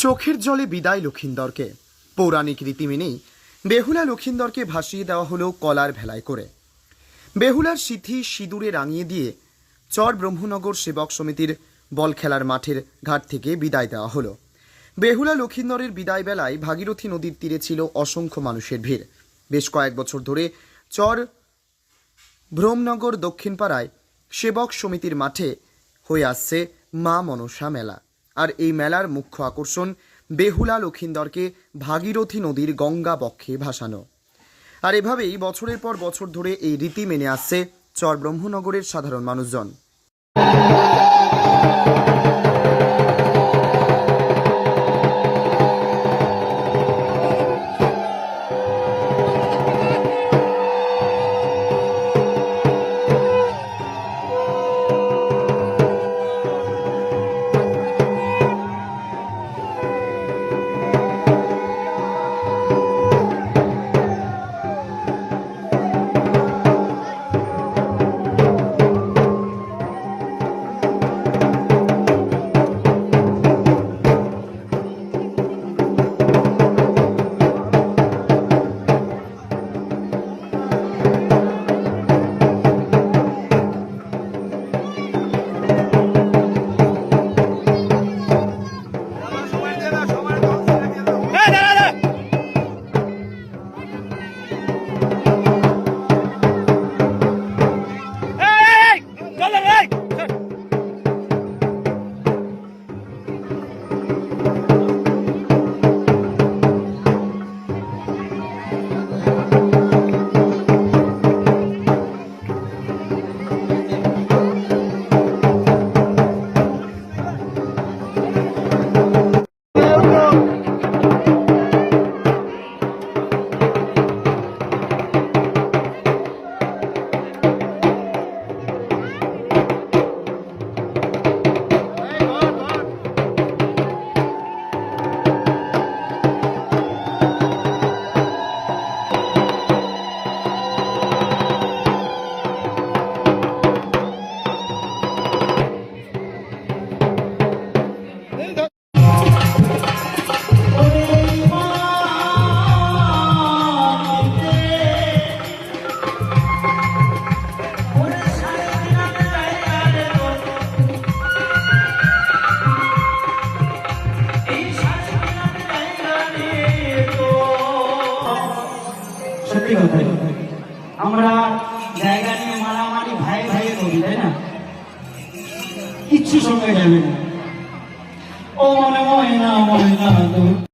চোখের জলে বিদায় লক্ষিন্দরকে। পৌরাণিক রীতি মেনেই বেহুলা লক্ষিন্দরকে ভাসিয়ে দেওয়া হলো কলার ভেলায় করে। বেহুলার সিথি সিঁদুরে রাঙিয়ে দিয়ে চর ব্রহ্মনগর সেবক সমিতির বল খেলার মাঠের ঘাট থেকে বিদায় দেওয়া হলো। বেহুলা লক্ষিন্দরের বিদায় বেলায় ভাগীরথী নদীর তীরে ছিল অসংখ্য মানুষের ভিড়। বেশ কয়েক বছর ধরে চর ব্রহ্মনগর দক্ষিণ পাড়ায় সেবক সমিতির মাঠে হয়ে আসছে মা মনসা মেলা। আর এই মেলার মুখ্য আকর্ষণ বেহুলা লক্ষিন্দরকে ভাগীরথী নদীর গঙ্গা বক্ষে ভাসানো। আর এভাবেই বছরের পর বছর ধরে এই রীতি মেনে আসছে চর ব্রহ্মনগরের সাধারণ মানুষজন। সত্যি কথা, আমরা জায়গা নিয়ে মারামারি ভাই ভাই করি, তাই না? কিচ্ছু সঙ্গে যাবে না। ও মনে ময়না ময়না